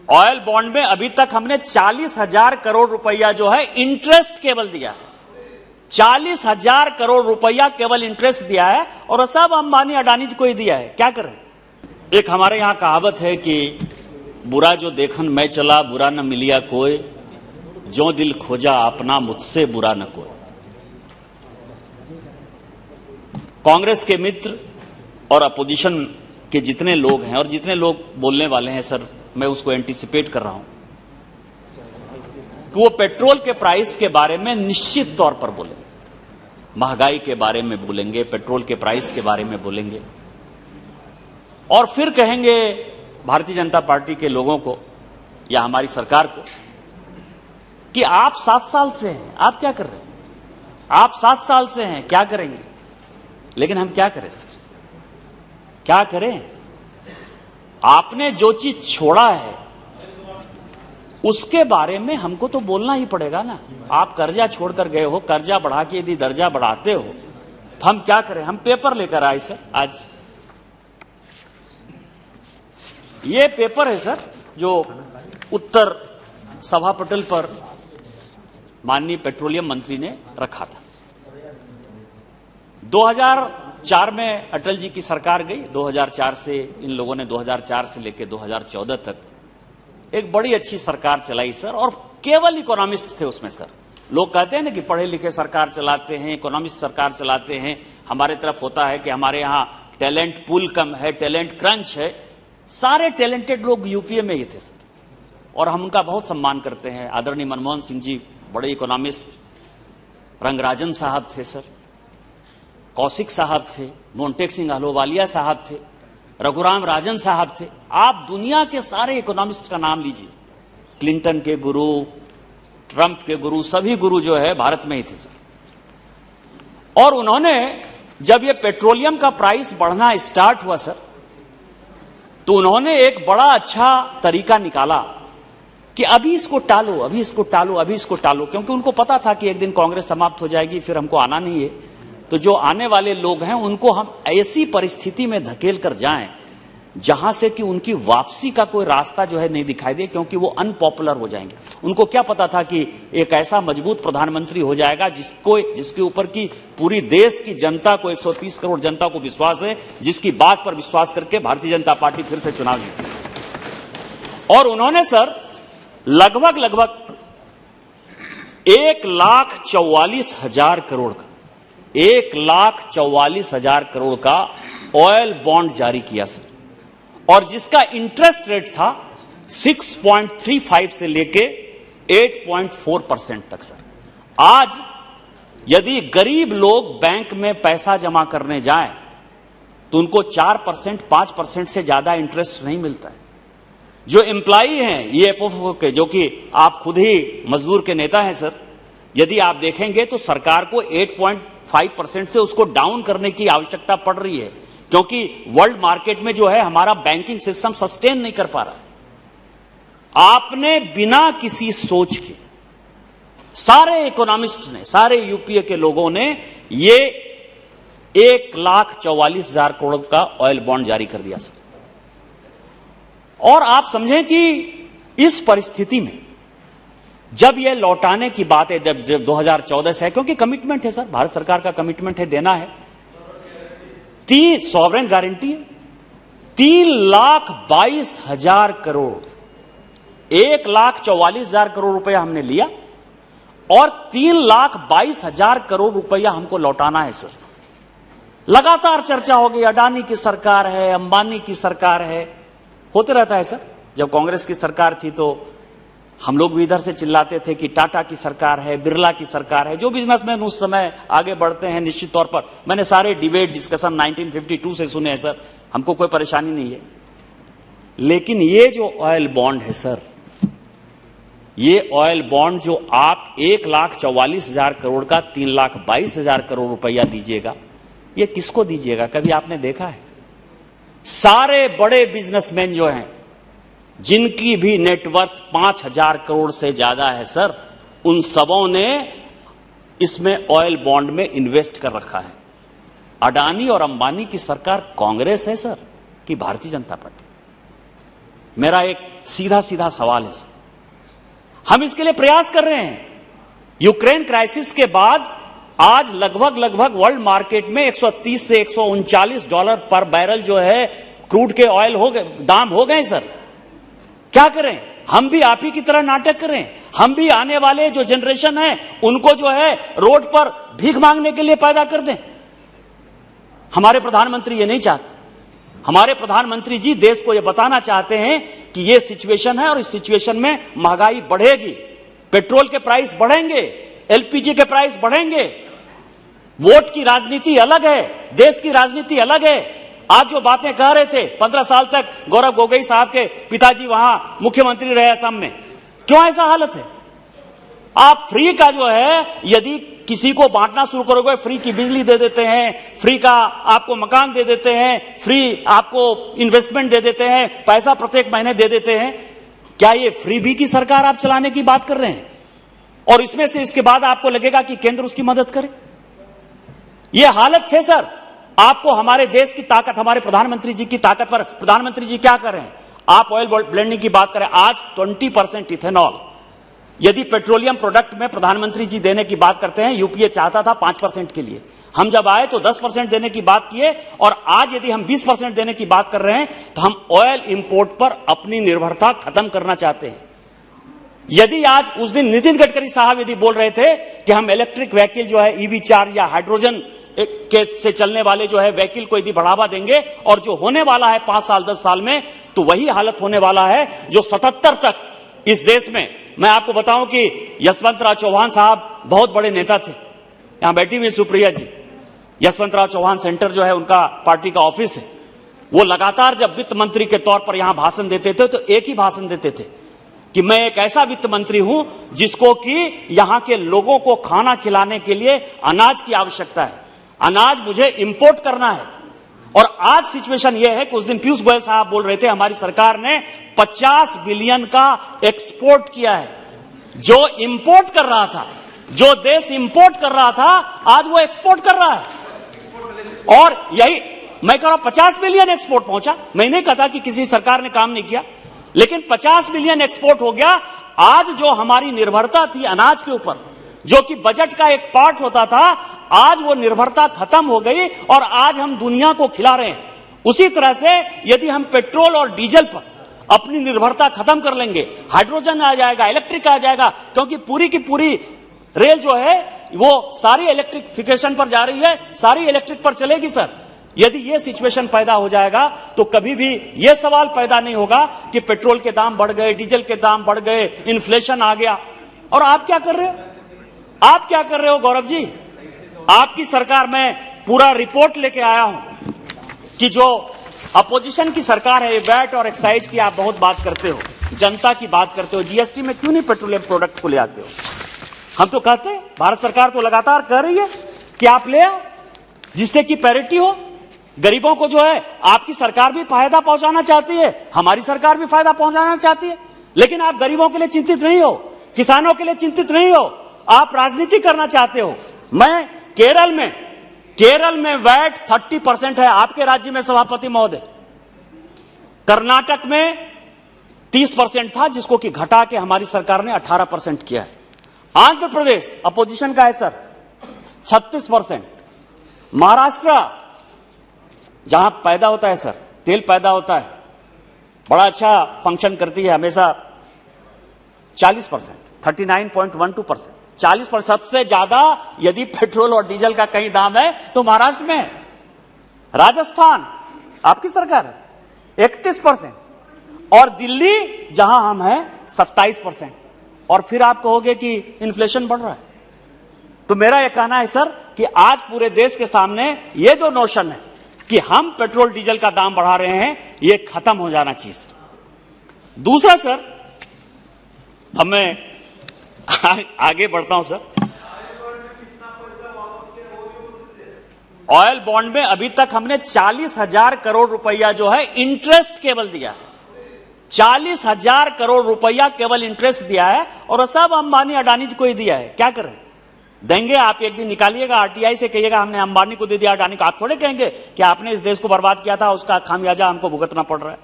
Oil bond में अभी तक हमने 40,000 करोड़ रुपया जो है इंटरेस्ट केवल दिया है। 40,000 करोड़ रुपया केवल इंटरेस्ट दिया है और सब अंबानी अडानी को ही दिया है। क्या करें? एक हमारे यहां कहावत है कि बुरा जो देखन मैं चला, बुरा न मिलिया कोई, जो दिल खोजा अपना मुझसे बुरा न कोई। कांग्रेस के मित्र और अपोजिशन के जितने लोग हैं और जितने लोग बोलने वाले हैं सर, मैं उसको एंटीसिपेट कर रहा हूं कि वो पेट्रोल के प्राइस के बारे में निश्चित तौर पर बोलेंगे, महंगाई के बारे में बोलेंगे, पेट्रोल के प्राइस के बारे में बोलेंगे और फिर कहेंगे भारतीय जनता पार्टी के लोगों को या हमारी सरकार को कि आप 7 साल से हैं, आप क्या कर रहे हैं? आप 7 साल से हैं, क्या करेंगे? लेकिन हम क्या करें सर? क्या करें? आपने जो चीज छोड़ा है उसके बारे में हमको तो बोलना ही पड़ेगा ना। आप कर्जा छोड़कर गए हो, कर्जा बढ़ा के यदि दर्जा बढ़ाते हो तो हम क्या करें? हम पेपर लेकर आए सर। आज ये पेपर है सर जो उत्तर सभा पटल पर माननीय पेट्रोलियम मंत्री ने रखा था। 2004 में अटल जी की सरकार गई। 2004 से इन लोगों ने 2004 से लेकर 2014 तक एक बड़ी अच्छी सरकार चलाई सर, और केवल इकोनॉमिस्ट थे उसमें सर। लोग कहते हैं ना कि पढ़े लिखे सरकार चलाते हैं, इकोनॉमिस्ट सरकार चलाते हैं। हमारे तरफ होता है कि हमारे यहां टैलेंट पूल कम है, टैलेंट क्रंच है। सारे टैलेंटेड लोग यूपीए में ही थे सर, और हम उनका बहुत सम्मान करते हैं। आदरणीय मनमोहन सिंह जी बड़े इकोनॉमिस्ट, रंगराजन साहब थे सर, कौशिक साहब थे, मोन्टेक सिंह अहलूवालिया साहब थे, रघुराम राजन साहब थे। आप दुनिया के सारे इकोनॉमिस्ट का नाम लीजिए, क्लिंटन के गुरु, ट्रंप के गुरु, सभी गुरु जो है भारत में ही थे सर। और उन्होंने जब ये पेट्रोलियम का प्राइस बढ़ना स्टार्ट हुआ सर, तो उन्होंने एक बड़ा अच्छा तरीका निकाला कि अभी इसको टालो, अभी इसको टालो, अभी इसको टालो, क्योंकि उनको पता था कि एक दिन कांग्रेस समाप्त हो जाएगी, फिर हमको आना नहीं है। तो जो आने वाले लोग हैं उनको हम ऐसी परिस्थिति में धकेल कर जाएं जहां से कि उनकी वापसी का कोई रास्ता जो है नहीं दिखाई दे, क्योंकि वो अनपॉपुलर हो जाएंगे। उनको क्या पता था कि एक ऐसा मजबूत प्रधानमंत्री हो जाएगा जिसके ऊपर की पूरी देश की जनता को, 130 करोड़ जनता को विश्वास है, जिसकी बात पर विश्वास करके भारतीय जनता पार्टी फिर से चुनाव जीती। और उन्होंने सर लगभग 1,44,000 करोड़ का 1,44,000 करोड़ का ऑयल बॉन्ड जारी किया सर, और जिसका इंटरेस्ट रेट था 6.35 से लेके 8.4% तक सर। आज यदि गरीब लोग बैंक में पैसा जमा करने जाएं तो उनको 4%, 5% से ज्यादा इंटरेस्ट नहीं मिलता है। जो एम्प्लॉई हैं ईएफओ के, जो कि आप खुद ही मजदूर के नेता हैं सर, यदि आप देखेंगे तो सरकार को 8.5% से उसको डाउन करने की आवश्यकता पड़ रही है, क्योंकि वर्ल्ड मार्केट में जो है हमारा बैंकिंग सिस्टम सस्टेन नहीं कर पा रहा है। आपने बिना किसी सोच के, सारे इकोनॉमिस्ट ने, सारे यूपीए के लोगों ने ये 1,44,000 करोड़ का ऑयल बॉन्ड जारी कर दिया सर। और आप समझें कि इस परिस्थिति में जब यह लौटाने की बात है, जब 2014 से है, क्योंकि कमिटमेंट है सर, भारत सरकार का कमिटमेंट है, देना है, 3 सॉवरेन गारंटी है, 3,22,000 करोड़, 1,44,000 करोड़ रुपया हमने लिया और 3,22,000 करोड़ रुपया हमको लौटाना है सर। लगातार चर्चा होगी, अडानी की सरकार है, अंबानी की सरकार है, होते रहता है सर। जब कांग्रेस की सरकार थी तो हम लोग भी इधर से चिल्लाते थे कि टाटा की सरकार है, बिरला की सरकार है। जो बिजनेसमैन उस समय आगे बढ़ते हैं, निश्चित तौर पर मैंने सारे डिबेट डिस्कशन 1952 से सुने हैं सर, हमको कोई परेशानी नहीं है। लेकिन ये जो ऑयल बॉन्ड है सर, ये ऑयल बॉन्ड जो आप 1,44,000 करोड़ का 3,22,000 करोड़ रुपया दीजिएगा, ये किसको दीजिएगा? कभी आपने देखा है? सारे बड़े बिजनेसमैन जो हैं, जिनकी भी नेटवर्थ 5,000 करोड़ से ज्यादा है सर, उन सबों ने इसमें ऑयल बॉन्ड में इन्वेस्ट कर रखा है। अडानी और अंबानी की सरकार कांग्रेस है सर कि भारतीय जनता पार्टी? मेरा एक सीधा सीधा सवाल है सर। हम इसके लिए प्रयास कर रहे हैं। यूक्रेन क्राइसिस के बाद आज लगभग वर्ल्ड मार्केट में 130 से 139 डॉलर पर बैरल जो है क्रूड के ऑयल हो गए, दाम हो गए सर। क्या करें? हम भी आप ही की तरह नाटक करें? हम भी आने वाले जो जनरेशन है उनको जो है रोड पर भीख मांगने के लिए पैदा कर दें? हमारे प्रधानमंत्री ये नहीं चाहते। हमारे प्रधानमंत्री जी देश को ये बताना चाहते हैं कि ये सिचुएशन है और इस सिचुएशन में महंगाई बढ़ेगी, पेट्रोल के प्राइस बढ़ेंगे, एलपीजी के प्राइस बढ़ेंगे। वोट की राजनीति अलग है, देश की राजनीति अलग है। आज जो बातें कह रहे थे, 15 साल तक गौरव गोगोई साहब के पिताजी वहां मुख्यमंत्री रहे असम में, क्यों ऐसा हालत है? आप फ्री का जो है यदि किसी को बांटना शुरू करोगे, फ्री की बिजली दे देते हैं, फ्री का आपको मकान दे देते हैं, फ्री आपको इन्वेस्टमेंट दे देते हैं, पैसा प्रत्येक महीने दे देते हैं, क्या ये फ्री बी की सरकार आप चलाने की बात कर रहे हैं? और इसमें से इसके बाद आपको लगेगा कि केंद्र उसकी मदद करे? ये हालत थे सर। आपको हमारे देश की ताकत, हमारे प्रधानमंत्री जी की ताकत पर प्रधानमंत्री जी क्या कर रहे हैं? आप ऑयल ब्लेंडिंग की बात करें, आज 20% इथेनॉल यदि पेट्रोलियम प्रोडक्ट में प्रधानमंत्री जी देने की बात करते हैं, यूपीए चाहता था 5% के लिए, हम जब आए तो 10% देने की बात किए, और आज यदि हम 20% देने की बात कर रहे हैं तो हम ऑयल इंपोर्ट पर अपनी निर्भरता खत्म करना चाहते हैं। यदि आज उस दिन नितिन गडकरी साहब यदि बोल रहे थे कि हम इलेक्ट्रिक व्हीकल जो है ईवी चार्ज या हाइड्रोजन के से चलने वाले जो है व्हीकल को यदि बढ़ावा देंगे, और जो होने वाला है 5 साल 10 साल में, तो वही हालत होने वाला है जो 77 तक इस देश में। मैं आपको बताऊं कि यशवंतराव चौहान साहब बहुत बड़े नेता थे। यहां बैठी हुई सुप्रिया जी, यशवंतराव चौहान सेंटर जो है उनका पार्टी का ऑफिस है। वो लगातार जब वित्त मंत्री के तौर पर यहां भाषण देते थे तो एक ही भाषण देते थे कि मैं एक ऐसा वित्त मंत्री हूं जिसको कि यहां के लोगों को खाना खिलाने के लिए अनाज की आवश्यकता है, अनाज मुझे इंपोर्ट करना है। और आज सिचुएशन यह है कि उस दिन पीयूष गोयल साहब बोल रहे थे हमारी सरकार ने 50 बिलियन का एक्सपोर्ट किया है। जो इंपोर्ट कर रहा था, जो देश इंपोर्ट कर रहा था, आज वो एक्सपोर्ट कर रहा है। और यही मैं कह रहा हूं, 50 बिलियन एक्सपोर्ट पहुंचा। मैं नहीं कहता कि किसी सरकार ने काम नहीं किया, लेकिन 50 बिलियन एक्सपोर्ट हो गया। आज जो हमारी निर्भरता थी अनाज के ऊपर, जो कि बजट का एक पार्ट होता था, आज वो निर्भरता खत्म हो गई और आज हम दुनिया को खिला रहे हैं। उसी तरह से यदि हम पेट्रोल और डीजल पर अपनी निर्भरता खत्म कर लेंगे, हाइड्रोजन आ जाएगा, इलेक्ट्रिक आ जाएगा, क्योंकि पूरी की पूरी रेल जो है वो सारी इलेक्ट्रिफिकेशन पर जा रही है, सारी इलेक्ट्रिक पर चलेगी सर। यदि ये सिचुएशन पैदा हो जाएगा तो कभी भी ये सवाल पैदा नहीं होगा कि पेट्रोल के दाम बढ़ गए, डीजल के दाम बढ़ गए, इन्फ्लेशन आ गया। और आप क्या कर रहे हो? आप क्या कर रहे हो गौरव जी? आपकी सरकार में पूरा रिपोर्ट लेके आया हूं कि जो अपोजिशन की सरकार है, वैट और एक्साइज की आप बहुत बात करते हो, जनता की बात करते हो, जीएसटी में क्यों नहीं पेट्रोलियम प्रोडक्ट को ले आते हो? हम तो कहते हैं, भारत सरकार तो लगातार कह रही है कि आप ले आओ जिससे कि पैरिटी हो। गरीबों को जो है आपकी सरकार भी फायदा पहुंचाना चाहती है, हमारी सरकार भी फायदा पहुंचाना चाहती है, लेकिन आप गरीबों के लिए चिंतित नहीं हो, किसानों के लिए चिंतित नहीं हो, आप राजनीति करना चाहते हो। मैं केरल में वैट 30% है, आपके राज्य में सभापति महोदय। कर्नाटक में 30% था, जिसको कि घटा के हमारी सरकार ने 18% किया है। आंध्र प्रदेश अपोजिशन का है सर 36%। महाराष्ट्र जहां पैदा होता है सर, तेल पैदा होता है, बड़ा अच्छा फंक्शन करती है हमेशा, 40%, 39.12%, 40%। सबसे ज्यादा यदि पेट्रोल और डीजल का कहीं दाम है तो महाराष्ट्र में है। राजस्थान आपकी सरकार है 31%, और दिल्ली जहां हम हैं 27%। और फिर आप कहोगे कि इन्फ्लेशन बढ़ रहा है। तो मेरा यह कहना है सर कि आज पूरे देश के सामने ये जो नोशन है कि हम पेट्रोल डीजल का दाम बढ़ा रहे हैं, ये खत्म हो जाना चाहिए सर। दूसरा सर, अब मैं आगे बढ़ता हूं सर। ऑयल बॉन्ड में अभी तक हमने 40,000 करोड़ रुपया जो है इंटरेस्ट केवल दिया है। 40,000 करोड़ रुपया केवल इंटरेस्ट दिया है, और सब अंबानी अडानी को ही दिया है। क्या करें? देंगे आप एक दिन निकालिएगा, आरटीआई से कहिएगा हमने अंबानी को दे दिया, अडानी को। आप थोड़े कहेंगे कि आपने इस देश को बर्बाद किया था, उसका खामियाजा हमको भुगतना पड़ रहा है।